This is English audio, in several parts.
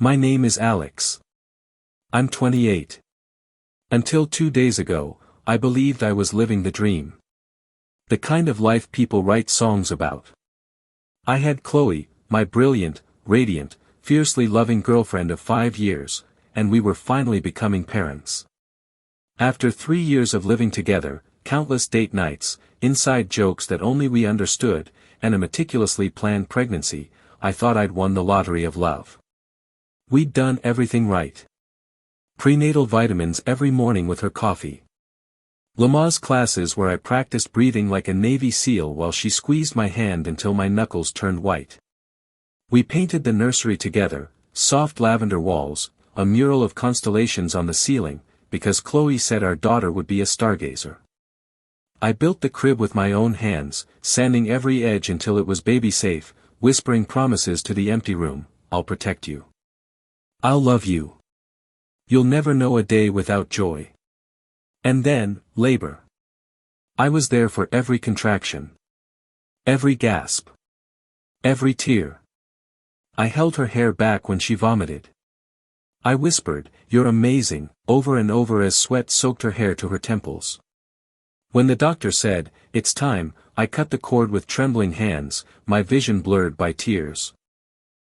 My name is Alex. I'm 28. Until 2 days ago, I believed I was living the dream. The kind of life people write songs about. I had Chloe, my brilliant, radiant, fiercely loving girlfriend of 5 years, and we were finally becoming parents. After 3 years of living together, countless date nights, inside jokes that only we understood, and a meticulously planned pregnancy, I thought I'd won the lottery of love. We'd done everything right. Prenatal vitamins every morning with her coffee. Lamaze classes where I practiced breathing like a Navy SEAL while she squeezed my hand until my knuckles turned white. We painted the nursery together, soft lavender walls, a mural of constellations on the ceiling, because Chloe said our daughter would be a stargazer. I built the crib with my own hands, sanding every edge until it was baby safe, whispering promises to the empty room, I'll protect you. I'll love you. You'll never know a day without joy. And then, labor. I was there for every contraction. Every gasp. Every tear. I held her hair back when she vomited. I whispered, "You're amazing," over and over as sweat soaked her hair to her temples. When the doctor said, "It's time," I cut the cord with trembling hands, my vision blurred by tears.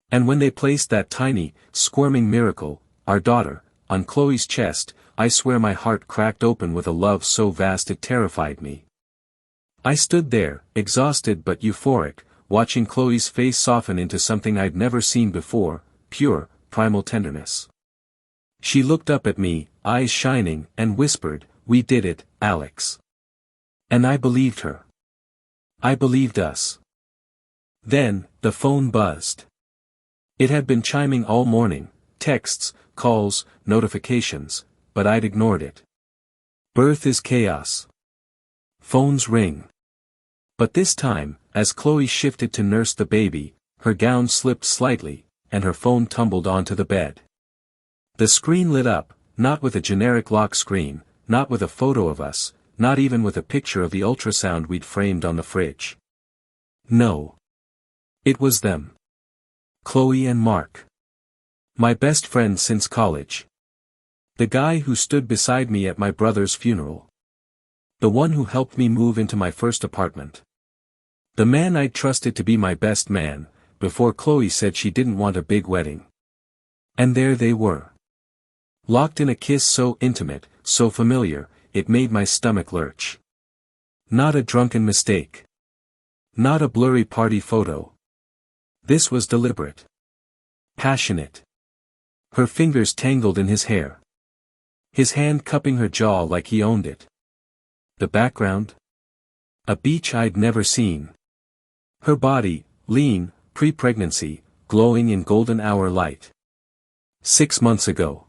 And when they placed that tiny, squirming miracle, our daughter, on Chloe's chest, I swear my heart cracked open with a love so vast it terrified me. I stood there, exhausted but euphoric, watching Chloe's face soften into something I'd never seen before, pure, primal tenderness. She looked up at me, eyes shining, and whispered, "We did it, Alex." And I believed her. I believed us. Then, the phone buzzed. It had been chiming all morning, texts, calls, notifications, but I'd ignored it. Birth is chaos. Phones ring. But this time, as Chloe shifted to nurse the baby, her gown slipped slightly, and her phone tumbled onto the bed. The screen lit up, not with a generic lock screen, not with a photo of us, not even with a picture of the ultrasound we'd framed on the fridge. No. It was them. Chloe and Mark. My best friend since college. The guy who stood beside me at my brother's funeral. The one who helped me move into my first apartment. The man I'd trusted to be my best man, before Chloe said she didn't want a big wedding. And there they were. Locked in a kiss so intimate, so familiar, it made my stomach lurch. Not a drunken mistake. Not a blurry party photo. This was deliberate. Passionate. Her fingers tangled in his hair. His hand cupping her jaw like he owned it. The background? A beach I'd never seen. Her body, lean, pre-pregnancy, glowing in golden hour light. 6 months ago.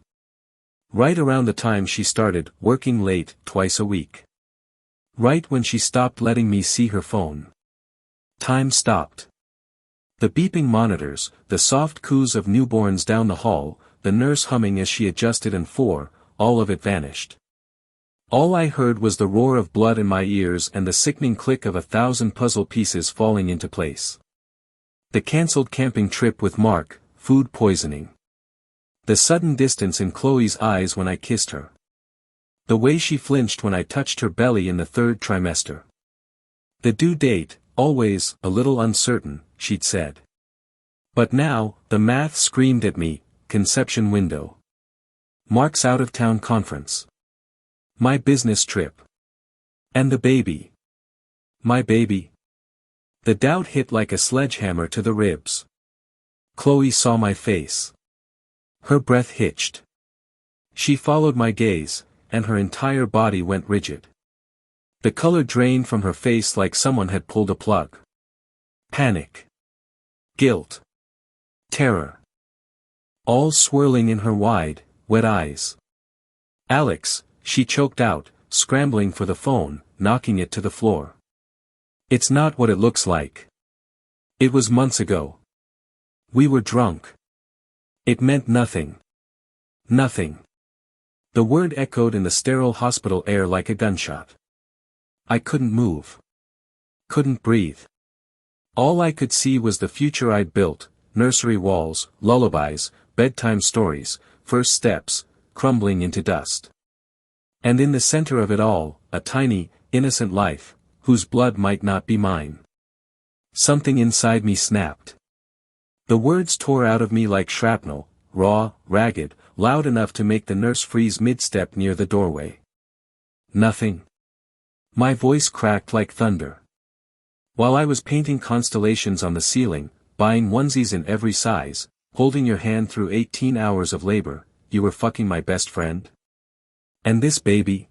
Right around the time she started working late twice a week. Right when she stopped letting me see her phone. Time stopped. The beeping monitors, the soft coos of newborns down the hall, the nurse humming as she adjusted and all of it vanished. All I heard was the roar of blood in my ears and the sickening click of 1,000 puzzle pieces falling into place. The cancelled camping trip with Mark, food poisoning. The sudden distance in Chloe's eyes when I kissed her. The way she flinched when I touched her belly in the 3rd trimester. The due date, always a little uncertain, she'd said. But now, the math screamed at me, conception window. Mark's out-of-town conference. My business trip. And the baby. My baby. The doubt hit like a sledgehammer to the ribs. Chloe saw my face. Her breath hitched. She followed my gaze, and her entire body went rigid. The color drained from her face like someone had pulled a plug. Panic. Guilt. Terror. All swirling in her wide, wet eyes. "Alex," she choked out, scrambling for the phone, knocking it to the floor. "It's not what it looks like. It was months ago. We were drunk. It meant nothing. Nothing." The word echoed in the sterile hospital air like a gunshot. I couldn't move. Couldn't breathe. All I could see was the future I'd built, nursery walls, lullabies, bedtime stories, first steps, crumbling into dust. And in the center of it all, a tiny, innocent life, whose blood might not be mine. Something inside me snapped. The words tore out of me like shrapnel, raw, ragged, loud enough to make the nurse freeze mid-step near the doorway. Nothing. My voice cracked like thunder. While I was painting constellations on the ceiling, buying onesies in every size, holding your hand through 18 hours of labor, you were fucking my best friend? And this baby?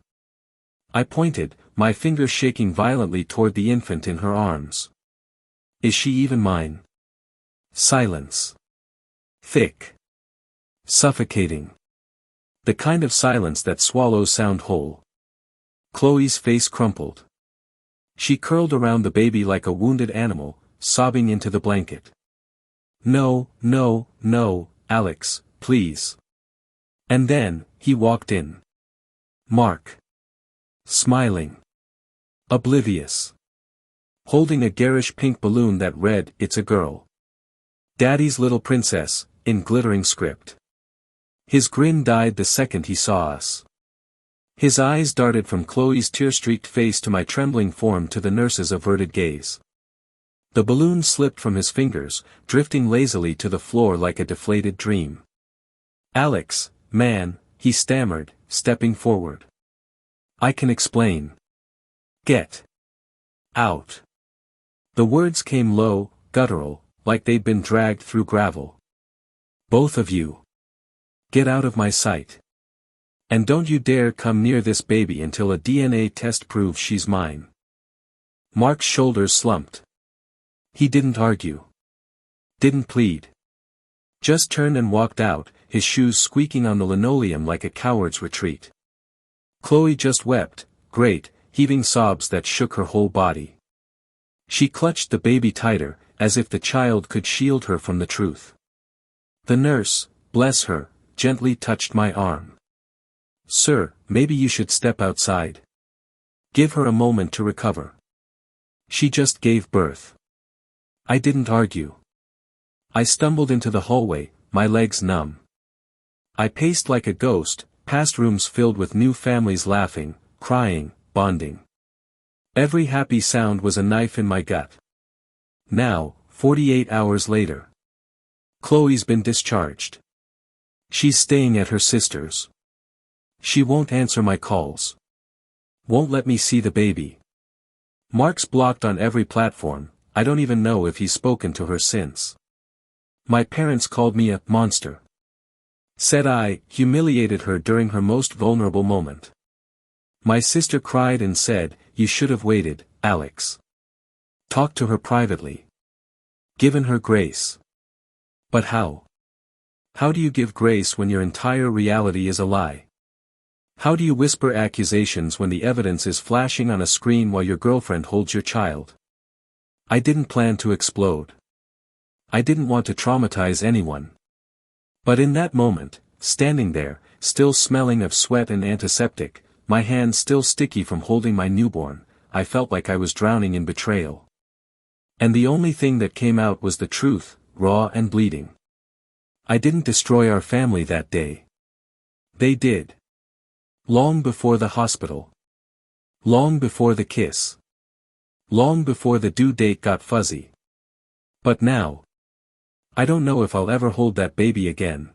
I pointed, my fingers shaking violently toward the infant in her arms. Is she even mine? Silence. Thick. Suffocating. The kind of silence that swallows sound whole. Chloe's face crumpled. She curled around the baby like a wounded animal, sobbing into the blanket. No, no, no, Alex, please. And then, he walked in. Mark. Smiling. Oblivious. Holding a garish pink balloon that read, "It's a girl. Daddy's little princess," in glittering script. His grin died the second he saw us. His eyes darted from Chloe's tear-streaked face to my trembling form to the nurse's averted gaze. The balloon slipped from his fingers, drifting lazily to the floor like a deflated dream. Alex, man, he stammered, stepping forward. I can explain. Get out. The words came low, guttural, like they'd been dragged through gravel. Both of you. Get out of my sight. And don't you dare come near this baby until a DNA test proves she's mine. Mark's shoulders slumped. He didn't argue. Didn't plead. Just turned and walked out, his shoes squeaking on the linoleum like a coward's retreat. Chloe just wept, great, heaving sobs that shook her whole body. She clutched the baby tighter, as if the child could shield her from the truth. The nurse, bless her, gently touched my arm. Sir, maybe you should step outside. Give her a moment to recover. She just gave birth. I didn't argue. I stumbled into the hallway, my legs numb. I paced like a ghost, past rooms filled with new families laughing, crying, bonding. Every happy sound was a knife in my gut. Now, 48 hours later. Chloe's been discharged. She's staying at her sister's. She won't answer my calls. Won't let me see the baby. Mark's blocked on every platform, I don't even know if he's spoken to her since. My parents called me a monster. Said I humiliated her during her most vulnerable moment. My sister cried and said, you should have waited, Alex. Talk to her privately. Given her grace. But how? How do you give grace when your entire reality is a lie? How do you whisper accusations when the evidence is flashing on a screen while your girlfriend holds your child? I didn't plan to explode. I didn't want to traumatize anyone. But in that moment, standing there, still smelling of sweat and antiseptic, my hands still sticky from holding my newborn, I felt like I was drowning in betrayal. And the only thing that came out was the truth, raw and bleeding. I didn't destroy our family that day. They did. Long before the hospital. Long before the kiss. Long before the due date got fuzzy. But now. I don't know if I'll ever hold that baby again.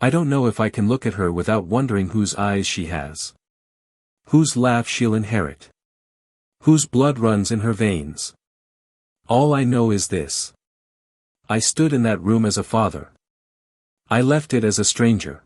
I don't know if I can look at her without wondering whose eyes she has. Whose laugh she'll inherit. Whose blood runs in her veins. All I know is this. I stood in that room as a father. I left it as a stranger.